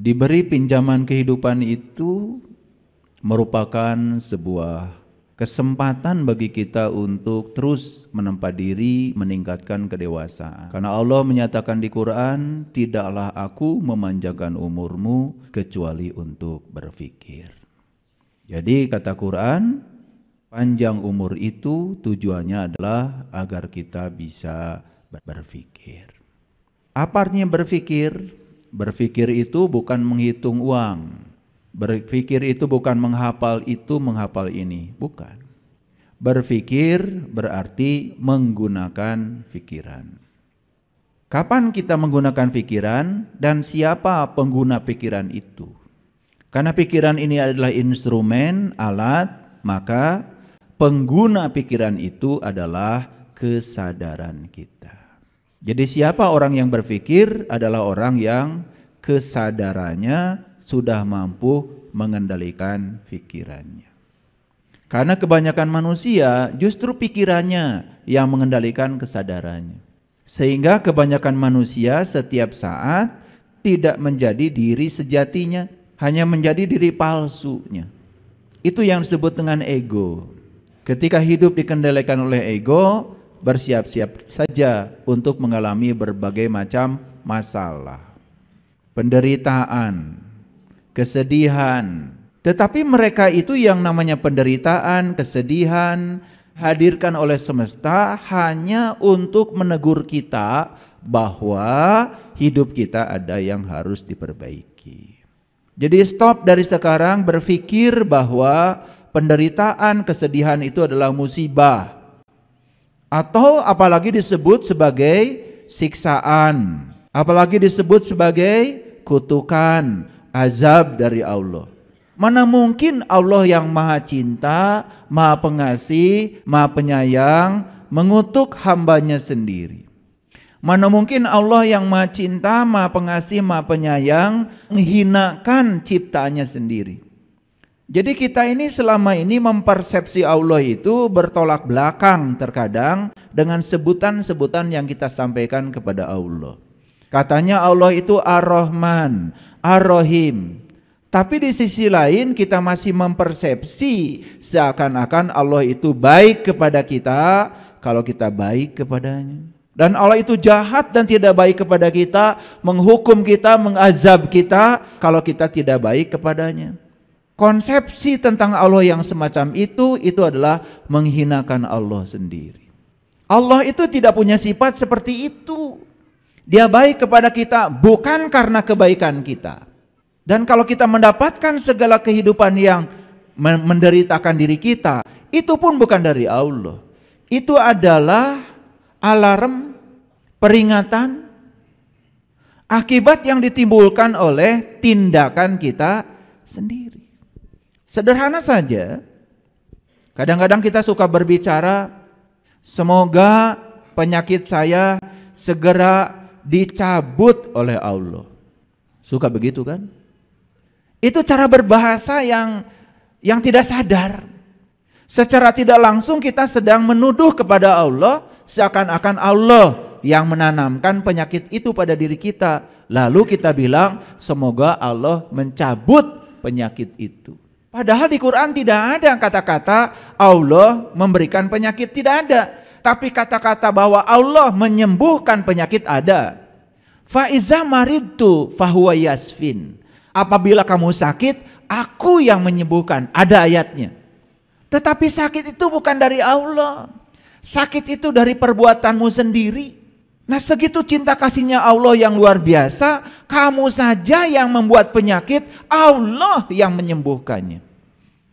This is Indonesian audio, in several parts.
Diberi pinjaman kehidupan itu merupakan sebuah kesempatan bagi kita untuk terus menempa diri, meningkatkan kedewasaan. Karena Allah menyatakan di Quran, tidaklah aku memanjangkan umurmu kecuali untuk berfikir. Jadi kata Quran, panjang umur itu tujuannya adalah agar kita bisa berfikir. Apa artinya berfikir? Berfikir itu bukan menghitung uang. Berfikir itu bukan menghafal itu, menghafal ini. Bukan. Berfikir berarti menggunakan pikiran. Kapan kita menggunakan pikiran dan siapa pengguna pikiran itu? Karena pikiran ini adalah instrumen, alat, maka pengguna pikiran itu adalah kesadaran kita. Jadi siapa orang yang berpikir adalah orang yang kesadarannya sudah mampu mengendalikan pikirannya. Karena kebanyakan manusia justru pikirannya yang mengendalikan kesadarannya. Sehingga kebanyakan manusia setiap saat tidak menjadi diri sejatinya, hanya menjadi diri palsunya. Itu yang disebut dengan ego. Ketika hidup dikendalikan oleh ego, bersiap-siap saja untuk mengalami berbagai macam masalah, penderitaan, kesedihan. Tetapi mereka itu yang namanya penderitaan, kesedihan, hadirkan oleh semesta hanya untuk menegur kita bahwa hidup kita ada yang harus diperbaiki. Jadi stop dari sekarang berpikir bahwa penderitaan, kesedihan itu adalah musibah. Atau apalagi disebut sebagai siksaan, apalagi disebut sebagai kutukan, azab dari Allah. Mana mungkin Allah yang maha cinta, maha pengasih, maha penyayang mengutuk hambanya sendiri. Mana mungkin Allah yang maha cinta, maha pengasih, maha penyayang menghinakan ciptaannya sendiri. Jadi kita ini selama ini mempersepsi Allah itu bertolak belakang terkadang dengan sebutan-sebutan yang kita sampaikan kepada Allah. Katanya Allah itu Ar-Rahman, Ar-Rahim. Tapi di sisi lain kita masih mempersepsi seakan-akan Allah itu baik kepada kita kalau kita baik kepadanya. Dan Allah itu jahat dan tidak baik kepada kita, menghukum kita, mengazab kita kalau kita tidak baik kepadanya. Konsepsi tentang Allah yang semacam itu adalah menghinakan Allah sendiri. Allah itu tidak punya sifat seperti itu. Dia baik kepada kita bukan karena kebaikan kita. Dan kalau kita mendapatkan segala kehidupan yang menderitakan diri kita, itu pun bukan dari Allah. Itu adalah alarm, peringatan, akibat yang ditimbulkan oleh tindakan kita sendiri. Sederhana saja, kadang-kadang kita suka berbicara, semoga penyakit saya segera dicabut oleh Allah. Suka begitu kan? Itu cara berbahasa yang tidak sadar. Secara tidak langsung kita sedang menuduh kepada Allah, seakan-akan Allah yang menanamkan penyakit itu pada diri kita. Lalu kita bilang, semoga Allah mencabut penyakit itu. Padahal di Quran tidak ada kata-kata Allah memberikan penyakit, tidak ada. Tapi kata-kata bahwa Allah menyembuhkan penyakit ada. Fa iza maridtu fahuwa yasfin. Apabila kamu sakit, aku yang menyembuhkan. Ada ayatnya. Tetapi sakit itu bukan dari Allah. Sakit itu dari perbuatanmu sendiri. Nah, segitu cinta kasihnya Allah yang luar biasa, kamu saja yang membuat penyakit, Allah yang menyembuhkannya.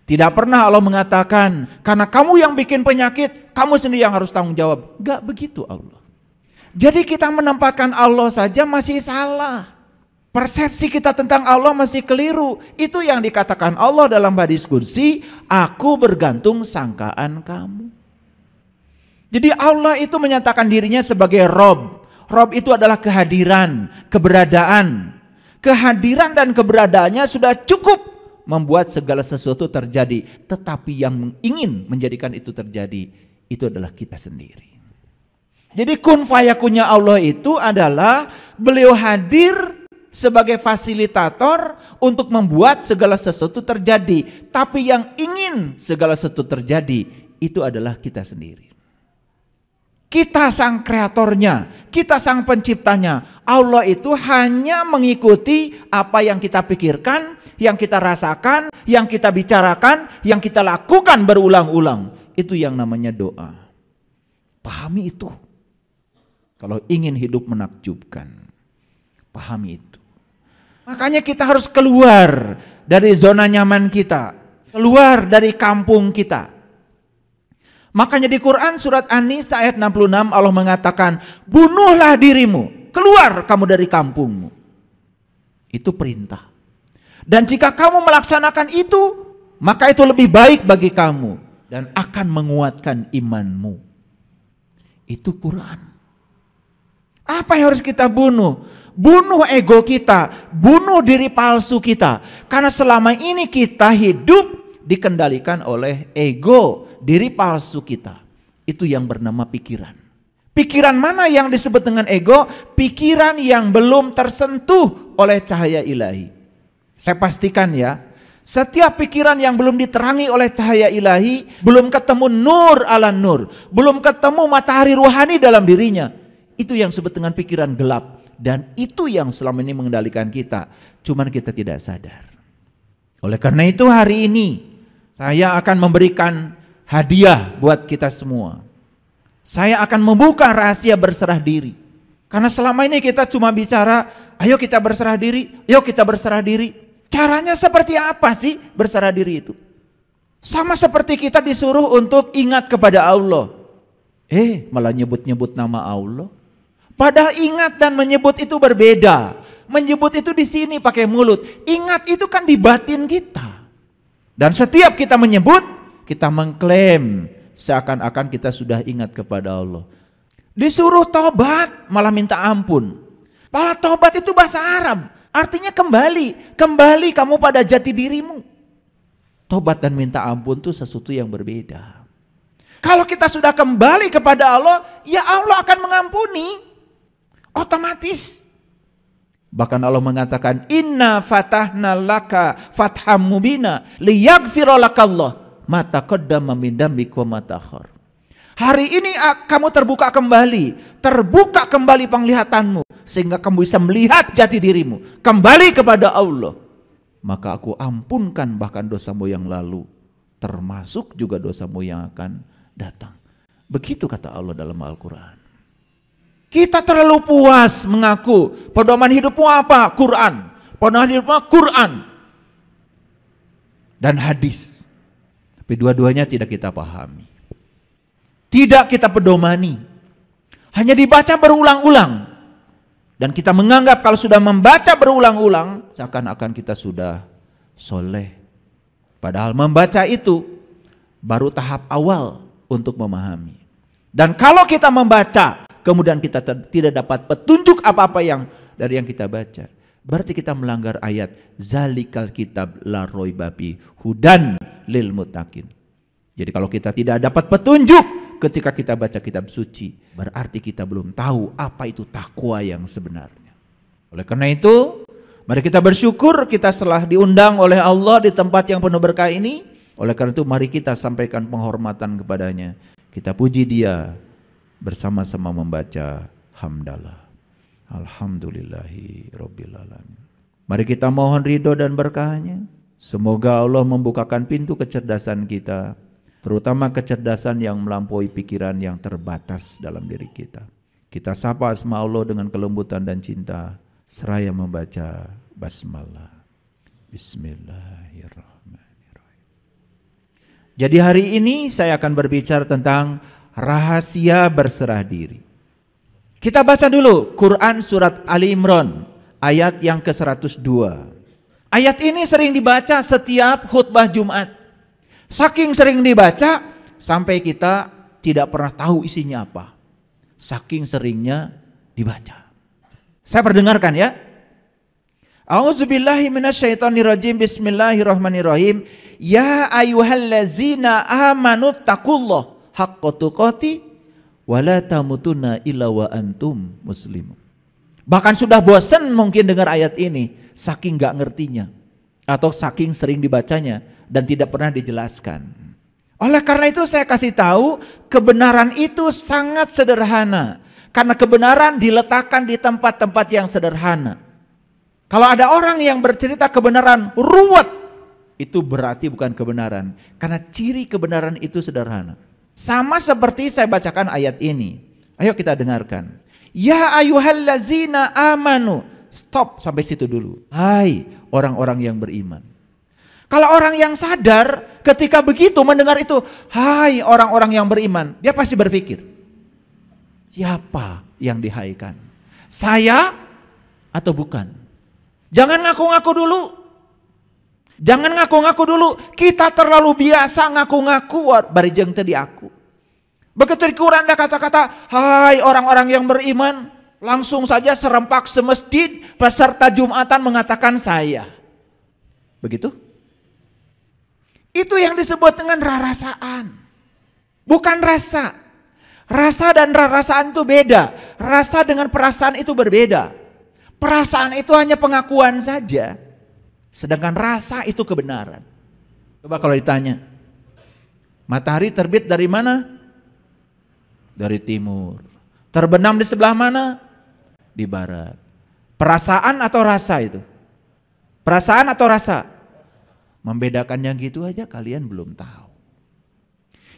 Tidak pernah Allah mengatakan, karena kamu yang bikin penyakit, kamu sendiri yang harus tanggung jawab. Enggak begitu Allah. Jadi kita menempatkan Allah saja masih salah. Persepsi kita tentang Allah masih keliru. Itu yang dikatakan Allah dalam hadis qudsi, aku bergantung sangkaan kamu. Jadi Allah itu menyatakan dirinya sebagai Rob. Rob itu adalah kehadiran, keberadaan. Kehadiran dan keberadaannya sudah cukup membuat segala sesuatu terjadi. Tetapi yang ingin menjadikan itu terjadi, itu adalah kita sendiri. Jadi kun fayakunnya Allah itu adalah beliau hadir sebagai fasilitator untuk membuat segala sesuatu terjadi. Tapi yang ingin segala sesuatu terjadi itu adalah kita sendiri. Kita sang kreatornya, kita sang penciptanya. Allah itu hanya mengikuti apa yang kita pikirkan, yang kita rasakan, yang kita bicarakan, yang kita lakukan berulang-ulang. Itu yang namanya doa. Pahami itu. Kalau ingin hidup menakjubkan, pahami itu. Makanya kita harus keluar dari zona nyaman kita, keluar dari kampung kita. Makanya di Quran surat An-Nisa ayat 66 Allah mengatakan, bunuhlah dirimu, keluar kamu dari kampungmu. Itu perintah. Dan jika kamu melaksanakan itu, maka itu lebih baik bagi kamu dan akan menguatkan imanmu. Itu Quran. Apa yang harus kita bunuh? Bunuh ego kita, bunuh diri palsu kita. Karena selama ini kita hidup dikendalikan oleh ego, diri palsu kita. Itu yang bernama pikiran. Pikiran mana yang disebut dengan ego? Pikiran yang belum tersentuh oleh cahaya ilahi. Saya pastikan ya, setiap pikiran yang belum diterangi oleh cahaya ilahi, belum ketemu nur ala nur, belum ketemu matahari ruhani dalam dirinya, itu yang disebut dengan pikiran gelap. Dan itu yang selama ini mengendalikan kita, cuman kita tidak sadar. Oleh karena itu hari ini saya akan memberikan hadiah buat kita semua. Saya akan membuka rahasia berserah diri. Karena selama ini kita cuma bicara, ayo kita berserah diri, ayo kita berserah diri. Caranya seperti apa sih berserah diri itu? Sama seperti kita disuruh untuk ingat kepada Allah. Malah nyebut-nyebut nama Allah. Padahal ingat dan menyebut itu berbeda. Menyebut itu di sini pakai mulut. Ingat itu kan di batin kita. Dan setiap kita menyebut, kita mengklaim seakan-akan kita sudah ingat kepada Allah. Disuruh tobat, malah minta ampun. Malah tobat itu bahasa Arab, artinya kembali. Kembali kamu pada jati dirimu. Tobat dan minta ampun itu sesuatu yang berbeda. Kalau kita sudah kembali kepada Allah, ya Allah akan mengampuni. Otomatis. Bahkan Allah mengatakan, Inna fatahna laka fatham mubina liyaghfira lakallah ma taqaddama min dambika wa ma ta'akhkhar. Hari ini kamu terbuka kembali penglihatanmu sehingga kamu bisa melihat jati dirimu, kembali kepada Allah. Maka aku ampunkan bahkan dosamu yang lalu, termasuk juga dosamu yang akan datang. Begitu kata Allah dalam Al-Quran. Kita terlalu puas mengaku pedoman hidupmu apa? Quran. Pedoman hidupmu Quran dan hadis. Tapi dua-duanya tidak kita pahami. Tidak kita pedomani. Hanya dibaca berulang-ulang. Dan kita menganggap kalau sudah membaca berulang-ulang, seakan-akan kita sudah soleh. Padahal membaca itu baru tahap awal untuk memahami. Dan kalau kita membaca, kemudian kita tidak dapat petunjuk apa-apa yang dari yang kita baca, berarti kita melanggar ayat zalikal kitab la raiba fi hudan lil muttaqin. Jadi kalau kita tidak dapat petunjuk ketika kita baca kitab suci, berarti kita belum tahu apa itu takwa yang sebenarnya. Oleh karena itu, mari kita bersyukur kita telah diundang oleh Allah di tempat yang penuh berkah ini. Oleh karena itu mari kita sampaikan penghormatan kepadanya. Kita puji Dia bersama-sama membaca hamdalah. Alhamdulillahi rabbil alamin. Mari kita mohon ridho dan berkahnya. Semoga Allah membukakan pintu kecerdasan kita, terutama kecerdasan yang melampaui pikiran yang terbatas dalam diri kita. Kita sapa asma Allah dengan kelembutan dan cinta, seraya membaca basmalah. Bismillahirrahmanirrahim. Jadi hari ini saya akan berbicara tentang rahasia berserah diri. Kita baca dulu Quran surat Ali Imran ayat yang ke-102. Ayat ini sering dibaca setiap khutbah Jumat. Saking sering dibaca sampai kita tidak pernah tahu isinya apa. Saking seringnya dibaca. Saya perdengarkan ya. A'udzubillahi minasyaitonirrajim. Bismillahirrahmanirrahim. Ya ayyuhallazina amanu taqullah haqqa tuqatih wa la tamutunna illa wa antum muslimun. Bahkan sudah bosan mungkin dengar ayat ini, saking gak ngertinya, atau saking sering dibacanya dan tidak pernah dijelaskan. Oleh karena itu saya kasih tahu, kebenaran itu sangat sederhana. Karena kebenaran diletakkan di tempat-tempat yang sederhana. Kalau ada orang yang bercerita kebenaran ruwet, itu berarti bukan kebenaran. Karena ciri kebenaran itu sederhana. Sama seperti saya bacakan ayat ini. Ayo kita dengarkan. Ya ayyuhallazina amanu. Stop sampai situ dulu. Hai orang-orang yang beriman. Kalau orang yang sadar ketika begitu mendengar itu, hai orang-orang yang beriman, dia pasti berpikir, siapa yang dihaikan? Saya atau bukan? Jangan ngaku-ngaku dulu. Jangan ngaku-ngaku dulu. Kita terlalu biasa ngaku-ngaku barijeng tadi aku. Begitu dikuranda kata-kata, hai orang-orang yang beriman, langsung saja serempak semesjid peserta Jumatan mengatakan saya. Begitu? Itu yang disebut dengan rarasaan. Bukan rasa. Rasa dan rarasaan itu beda. Rasa dengan perasaan itu berbeda. Perasaan itu hanya pengakuan saja. Sedangkan rasa itu kebenaran. Coba kalau ditanya, matahari terbit dari mana? Dari timur. Terbenam di sebelah mana? Di barat. Perasaan atau rasa itu? Perasaan atau rasa? Membedakannya gitu aja kalian belum tahu.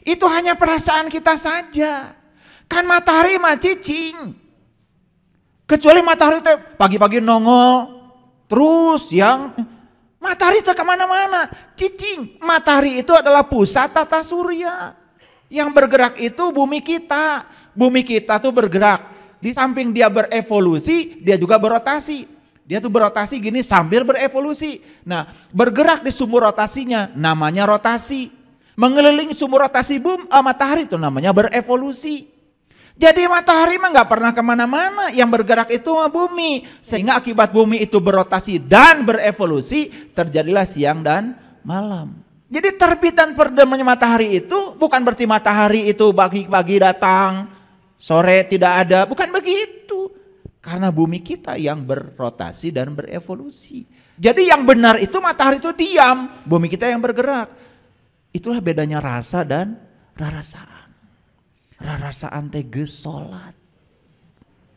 Itu hanya perasaan kita saja. Kan matahari mah cicing. Kecuali matahari itu pagi-pagi nongol. Terus yang matahari itu kemana-mana. Cicing. Matahari itu adalah pusat tata surya. Yang bergerak itu bumi kita. Bumi kita tuh bergerak. Di samping dia berevolusi, dia juga berotasi. Dia tuh berotasi gini sambil berevolusi. Nah, bergerak di sumber rotasinya namanya rotasi. Mengelilingi sumber rotasi matahari itu namanya berevolusi. Jadi matahari mah nggak pernah kemana-mana. Yang bergerak itu bumi. Sehingga akibat bumi itu berotasi dan berevolusi, terjadilah siang dan malam. Jadi terbit dan terdemnya matahari itu bukan berarti matahari itu pagi-pagi datang, sore tidak ada. Bukan begitu. Karena bumi kita yang berrotasi dan berevolusi. Jadi yang benar itu matahari itu diam, bumi kita yang bergerak. Itulah bedanya rasa dan rarasaan. Rarasaan teges sholat.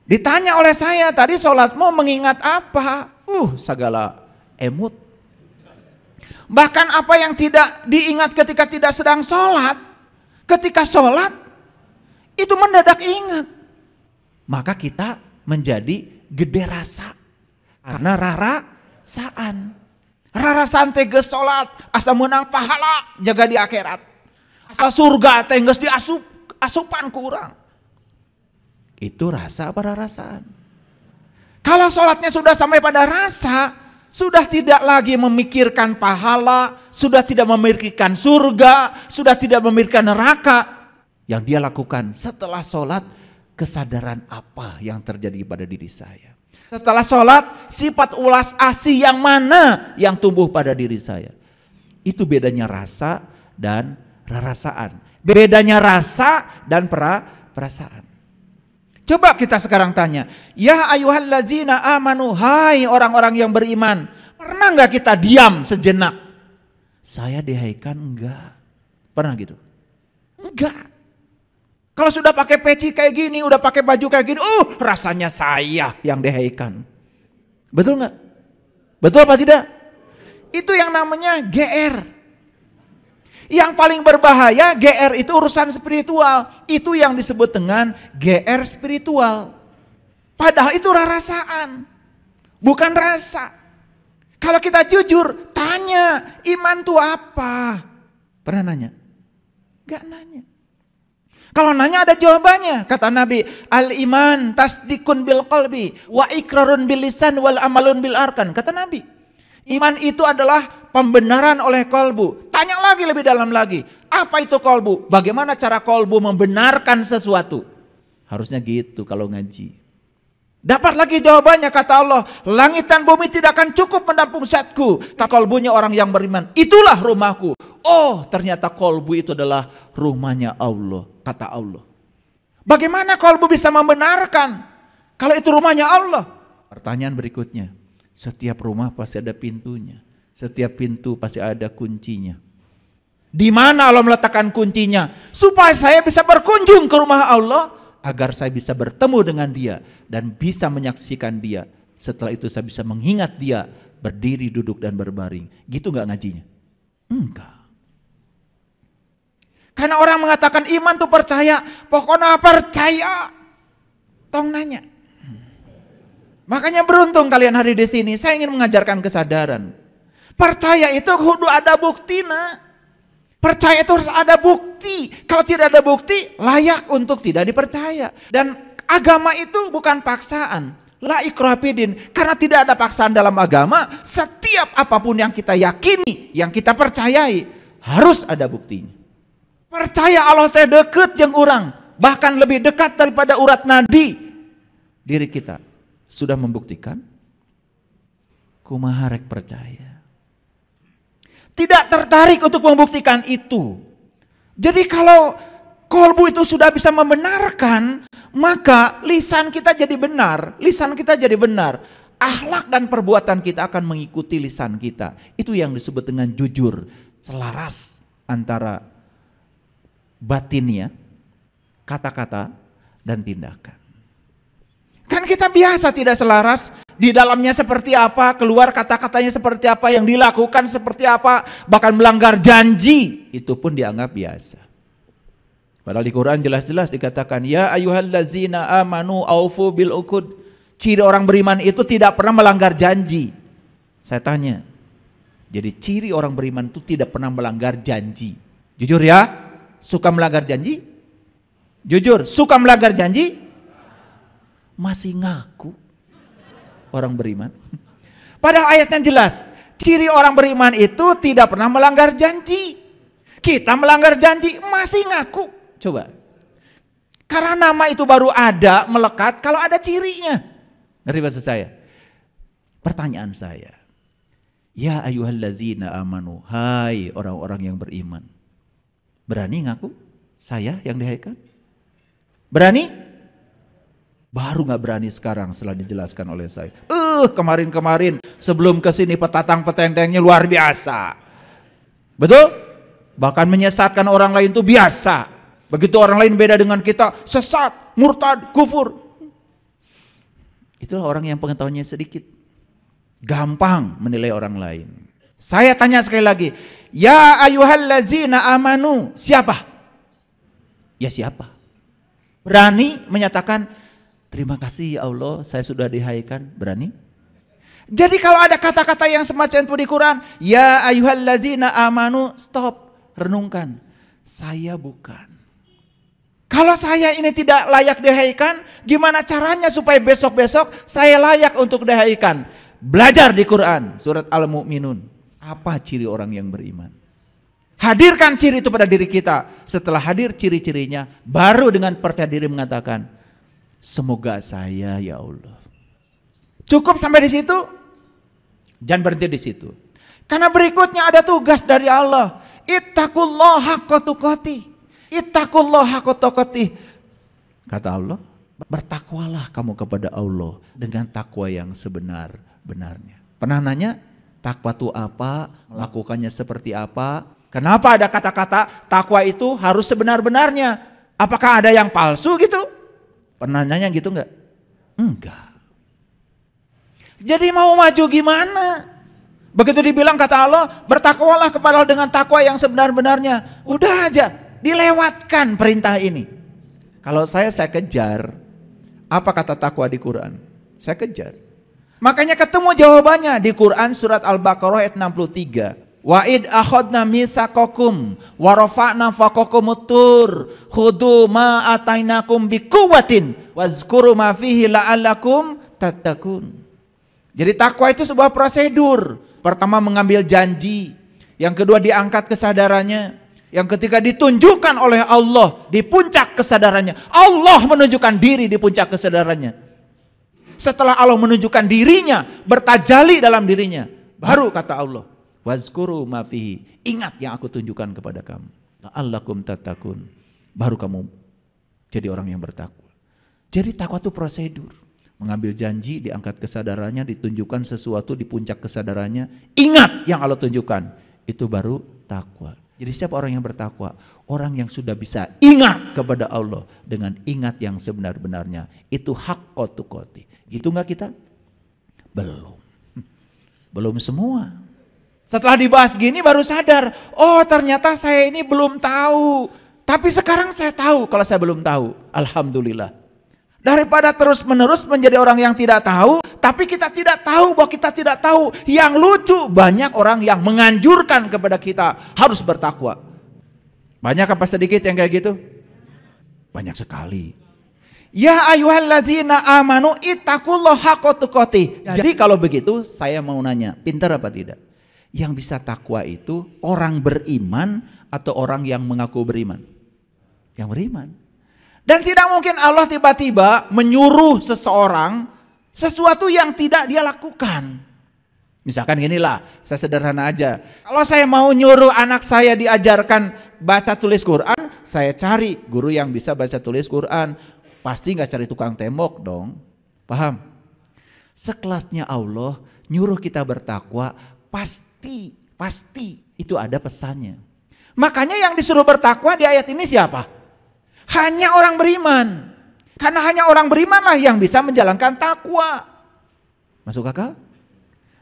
Ditanya oleh saya tadi, sholatmu mengingat apa? Segala emut. Bahkan apa yang tidak diingat ketika tidak sedang sholat, ketika sholat itu mendadak ingat. Maka kita menjadi gede rasa karena rarasaan. Rarasaan teges sholat, asa menang pahala jaga di akhirat. Asa surga teges asupan kurang. Itu rasa apa rarasaan? Kalau sholatnya sudah sampai pada rasa, sudah tidak lagi memikirkan pahala, sudah tidak memikirkan surga, sudah tidak memikirkan neraka. Yang dia lakukan setelah sholat, kesadaran apa yang terjadi pada diri saya. Setelah sholat, sifat ulas asih yang mana yang tumbuh pada diri saya. Itu bedanya rasa dan rarasaan. Bedanya rasa dan perasaan. Coba kita sekarang tanya, ya ayyuhallazina amanu, hai orang-orang yang beriman, pernah nggak kita diam sejenak? Saya dihaikan enggak? Pernah gitu? Enggak. Kalau sudah pakai peci kayak gini, udah pakai baju kayak gini, rasanya saya yang dihaikan. Betul nggak? Betul apa tidak? Itu yang namanya GR. Yang paling berbahaya, GR itu urusan spiritual. Itu yang disebut dengan GR spiritual. Padahal itu rarasaan, bukan rasa. Kalau kita jujur, tanya, iman itu apa? Pernah nanya? Gak nanya. Kalau nanya ada jawabannya. Kata Nabi, al-iman tasdikun bil qalbi wa ikrarun bil lisan wal amalun bil arkan. Kata Nabi, iman itu adalah pembenaran oleh kolbu. Tanya lagi lebih dalam lagi. Apa itu kolbu? Bagaimana cara kolbu membenarkan sesuatu? Harusnya gitu kalau ngaji. Dapat lagi jawabannya, kata Allah, langit dan bumi tidak akan cukup menampung zatku. Tak kolbunya orang yang beriman, itulah rumahku. Oh, ternyata kolbu itu adalah rumahnya Allah, kata Allah. Bagaimana kolbu bisa membenarkan kalau itu rumahnya Allah? Pertanyaan berikutnya, setiap rumah pasti ada pintunya, setiap pintu pasti ada kuncinya. Di mana Allah meletakkan kuncinya? Supaya saya bisa berkunjung ke rumah Allah, agar saya bisa bertemu dengan Dia dan bisa menyaksikan Dia. Setelah itu saya bisa mengingat Dia, berdiri, duduk, dan berbaring. Gitu nggak ngajinya? Enggak. Karena orang mengatakan iman tuh percaya, pokoknya percaya. Tong nanya. Makanya beruntung kalian hari di sini. Saya ingin mengajarkan kesadaran. Percaya itu kudu ada buktinya. Percaya itu harus ada bukti. Kalau tidak ada bukti, layak untuk tidak dipercaya. Dan agama itu bukan paksaan. La ikraha fid-din. Karena tidak ada paksaan dalam agama, setiap apapun yang kita yakini, yang kita percayai, harus ada buktinya. Percaya Allah teh deket jeung urang, bahkan lebih dekat daripada urat nadi. Diri kita sudah membuktikan, kumaha rek percaya. Tidak tertarik untuk membuktikan itu. Jadi kalau kolbu itu sudah bisa membenarkan, maka lisan kita jadi benar. Lisan kita jadi benar. Akhlak dan perbuatan kita akan mengikuti lisan kita. Itu yang disebut dengan jujur. Selaras antara batinnya, kata-kata, dan tindakan. Kan kita biasa tidak selaras. Di dalamnya seperti apa, keluar kata-katanya seperti apa, yang dilakukan seperti apa, bahkan melanggar janji, itu pun dianggap biasa. Padahal di Quran jelas-jelas dikatakan, ya ayyuhallazina amanu aufu bil uqud. Ciri orang beriman itu tidak pernah melanggar janji. Saya tanya, jadi ciri orang beriman itu tidak pernah melanggar janji. Jujur ya, suka melanggar janji? Jujur, suka melanggar janji? Masih ngaku orang beriman. Padahal ayatnya jelas, ciri orang beriman itu tidak pernah melanggar janji. Kita melanggar janji, masih ngaku. Coba. Karena nama itu baru ada, melekat kalau ada cirinya. Ngerti maksud saya? Pertanyaan saya, ya ayyuhallazina amanu, hai orang-orang yang beriman, berani ngaku saya yang dihaikan? Berani? Baru nggak berani sekarang setelah dijelaskan oleh saya. Kemarin-kemarin sebelum kesini petatang petentengnya luar biasa. Betul? Bahkan menyesatkan orang lain itu biasa. Begitu orang lain beda dengan kita, sesat, murtad, kufur. Itulah orang yang pengetahuannya sedikit. Gampang menilai orang lain. Saya tanya sekali lagi, ya ayyuhallazina amanu, siapa? Ya siapa? Berani menyatakan, terima kasih ya Allah, saya sudah dihaikan. Berani? Jadi kalau ada kata-kata yang semacam itu di Quran, ya ayyuhallazina amanu, stop, renungkan. Saya bukan. Kalau saya ini tidak layak dihaikan, gimana caranya supaya besok-besok saya layak untuk dihaikan? Belajar di Quran, surat Al-Mu'minun. Apa ciri orang yang beriman? Hadirkan ciri itu pada diri kita. Setelah hadir ciri-cirinya, baru dengan percaya diri mengatakan, semoga saya ya Allah. Cukup sampai di situ? Jangan berhenti di situ. Karena berikutnya ada tugas dari Allah. Ittaqullaha haqqa tuqatih. Ittaqullaha haqqa tuqatih. Kata Allah, bertakwalah kamu kepada Allah dengan takwa yang sebenar-benarnya. Pernah nanya, takwa itu apa? Melakukannya seperti apa? Kenapa ada kata-kata takwa itu harus sebenar-benarnya? Apakah ada yang palsu gitu? Pernah nanya gitu enggak? Enggak. Jadi mau maju gimana? Begitu dibilang kata Allah, bertakwalah kepada Allah dengan takwa yang sebenar-benarnya. Udah aja, dilewatkan perintah ini. Kalau saya kejar. Apa kata takwa di Quran? Saya kejar. Makanya ketemu jawabannya di Quran surat Al-Baqarah ayat 63. Wa id akhadna mitsaqakum wa rafa'na fawqakumut tur khudhu ma atainakum biquwwatin wazkuru ma fihi la'allakum tattaqun. Jadi takwa itu sebuah prosedur. Pertama mengambil janji, yang kedua diangkat kesadarannya, yang ketiga ditunjukkan oleh Allah di puncak kesadarannya. Allah menunjukkan diri di puncak kesadarannya. Setelah Allah menunjukkan dirinya, bertajali dalam dirinya, baru kata Allah, wazkuru ma fihi, ingat yang aku tunjukkan kepada kamu, la'allakum tattaqun, baru kamu jadi orang yang bertakwa. Jadi takwa itu prosedur. Mengambil janji, diangkat kesadarannya, ditunjukkan sesuatu di puncak kesadarannya, ingat yang Allah tunjukkan, itu baru takwa. Jadi siapa orang yang bertakwa? Orang yang sudah bisa ingat kepada Allah dengan ingat yang sebenar-benarnya. Itu hak kotukoti. Gitu nggak kita? Belum. Belum semua. Setelah dibahas gini baru sadar, oh ternyata saya ini belum tahu. Tapi sekarang saya tahu kalau saya belum tahu. Alhamdulillah. Daripada terus-menerus menjadi orang yang tidak tahu, tapi kita tidak tahu bahwa kita tidak tahu. Yang lucu, banyak orang yang menganjurkan kepada kita harus bertakwa. Banyak apa sedikit yang kayak gitu? Banyak sekali. Ya ayyuhallazina amanu ittaqullaha haqqa tuqatih. Jadi kalau begitu saya mau nanya, pintar apa tidak? Yang bisa takwa itu orang beriman atau orang yang mengaku beriman? Yang beriman. Dan tidak mungkin Allah tiba-tiba menyuruh seseorang sesuatu yang tidak dia lakukan. Misalkan ginilah, saya sederhana aja. Kalau saya mau nyuruh anak saya diajarkan baca tulis Quran, saya cari guru yang bisa baca tulis Quran. Pasti nggak cari tukang tembok dong. Paham? Sekelasnya Allah nyuruh kita bertakwa, pasti itu ada pesannya. Makanya yang disuruh bertakwa di ayat ini siapa? Hanya orang beriman. Karena hanya orang berimanlah yang bisa menjalankan takwa. Masuk akal?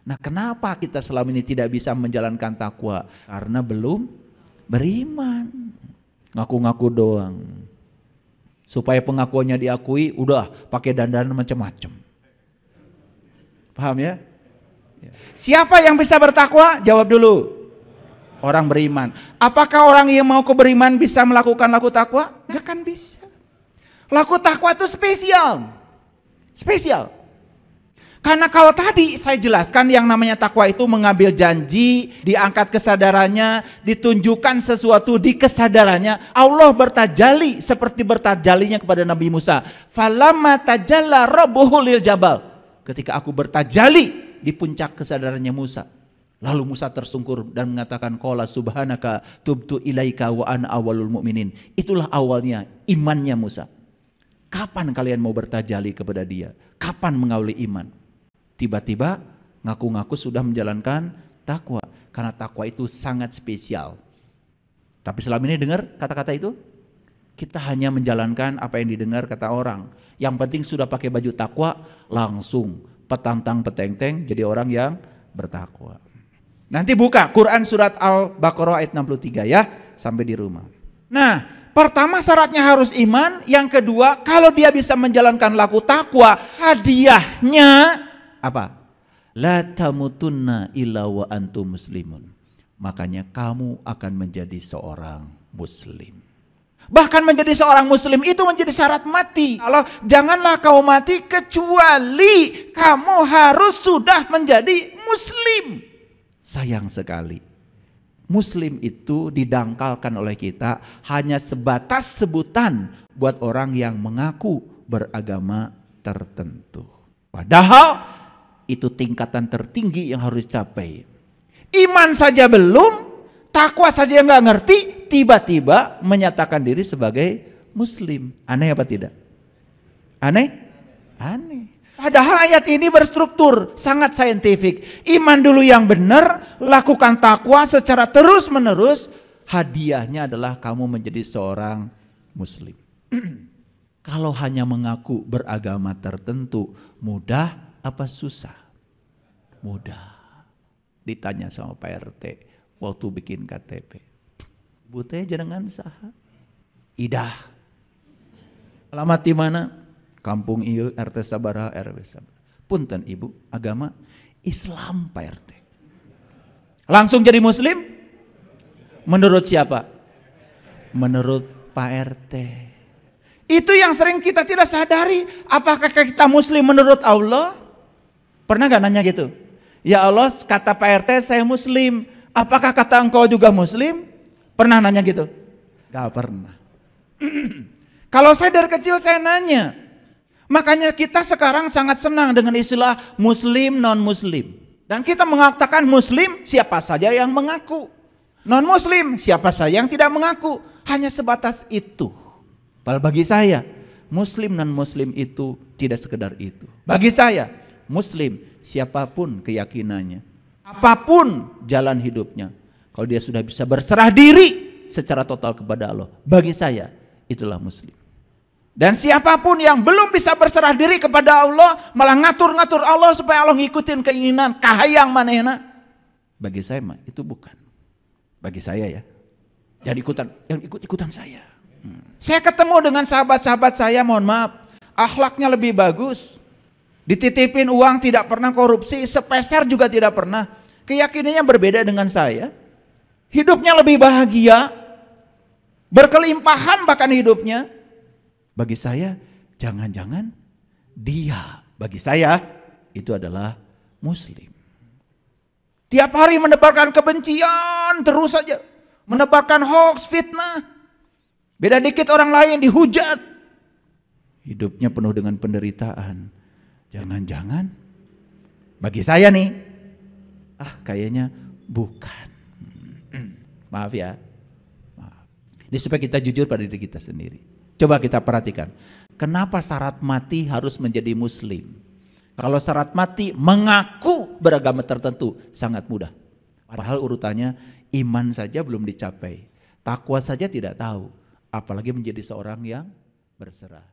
Nah, kenapa kita selama ini tidak bisa menjalankan takwa? Karena belum beriman. Ngaku-ngaku doang. Supaya pengakuannya diakui, udah pakai dandan macam-macam. Paham ya? Siapa yang bisa bertakwa? Jawab dulu. Orang beriman. Apakah orang yang mau beriman bisa melakukan laku takwa? Enggak kan bisa. Laku takwa itu spesial. Spesial. Karena kalau tadi saya jelaskan yang namanya takwa itu mengambil janji, diangkat kesadarannya, ditunjukkan sesuatu di kesadarannya. Allah bertajali seperti bertajalinya kepada Nabi Musa. Falamma tajalla rabbuhu lil jabal. Ketika aku bertajali di puncak kesadarannya Musa. Lalu Musa tersungkur dan mengatakan qala subhanaka tubtu ilaika wa ana awwalul mu'minin. Itulah awalnya imannya Musa. Kapan kalian mau bertajali kepada dia? Kapan mengawali iman? Tiba-tiba ngaku-ngaku sudah menjalankan takwa. Karena takwa itu sangat spesial. Tapi selama ini dengar kata-kata itu? Kita hanya menjalankan apa yang didengar kata orang. Yang penting sudah pakai baju takwa, langsung petantang petenteng jadi orang yang bertakwa. Nanti buka Quran surat Al-Baqarah ayat 63 ya, sampai di rumah. Nah, pertama syaratnya harus iman, yang kedua kalau dia bisa menjalankan laku takwa, hadiahnya apa? La tamutunna illa wa antum muslimun. Makanya kamu akan menjadi seorang muslim. Bahkan menjadi seorang muslim itu menjadi syarat mati. Kalau janganlah kau mati kecuali kamu harus sudah menjadi muslim. Sayang sekali, muslim itu didangkalkan oleh kita hanya sebatas sebutan buat orang yang mengaku beragama tertentu. Padahal itu tingkatan tertinggi yang harus dicapai. Iman saja belum, takwa saja nggak ngerti, tiba-tiba menyatakan diri sebagai muslim. Aneh apa tidak? Aneh? Aneh. Padahal ayat ini berstruktur, sangat saintifik. Iman dulu yang benar, lakukan takwa secara terus-menerus, hadiahnya adalah kamu menjadi seorang muslim. Kalau hanya mengaku beragama tertentu, mudah apa susah? Mudah. Ditanya sama Pak RT waktu bikin KTP. Bu teh jenengan saha? Idah. Alamat di mana? Kampung ieu RT sabaraha RW sabaraha. Punten ibu, agama Islam Pak RT. Langsung jadi muslim? Menurut siapa? Menurut Pak RT. Itu yang sering kita tidak sadari. Apakah kita muslim menurut Allah? Pernah gak nanya gitu? Ya Allah, kata Pak RT saya muslim. Apakah kata engkau juga muslim? Pernah nanya gitu? Gak pernah. Kalau saya dari kecil saya nanya. Makanya kita sekarang sangat senang dengan istilah muslim non muslim. Dan kita mengatakan muslim siapa saja yang mengaku. Non muslim siapa saja yang tidak mengaku. Hanya sebatas itu. Padahal bagi saya Muslim dan Muslim itu tidak sekedar itu. Bagi saya, Muslim siapapun keyakinannya, apapun jalan hidupnya, kalau dia sudah bisa berserah diri secara total kepada Allah, bagi saya itulah Muslim. Dan siapapun yang belum bisa berserah diri kepada Allah, malah ngatur-ngatur Allah supaya Allah ngikutin keinginan kahayang manehna, bagi saya mah itu bukan. Bagi saya ya, jangan ikut-ikutan saya. Saya ketemu dengan sahabat-sahabat saya, mohon maaf, akhlaknya lebih bagus, dititipin uang tidak pernah korupsi, sepeser juga tidak pernah, keyakinannya berbeda dengan saya, hidupnya lebih bahagia, berkelimpahan bahkan hidupnya. Bagi saya, jangan-jangan dia, bagi saya itu adalah Muslim. Tiap hari menebarkan kebencian terus saja, menebarkan hoax, fitnah. Beda dikit orang lain dihujat. Hidupnya penuh dengan penderitaan. Jangan-jangan bagi saya nih, kayaknya bukan. Maaf ya. Maaf. Ini supaya kita jujur pada diri kita sendiri. Coba kita perhatikan. Kenapa syarat mati harus menjadi Muslim? Kalau syarat mati mengaku beragama tertentu sangat mudah. Padahal urutannya iman saja belum dicapai. Takwa saja tidak tahu. Apalagi menjadi seorang yang berserah.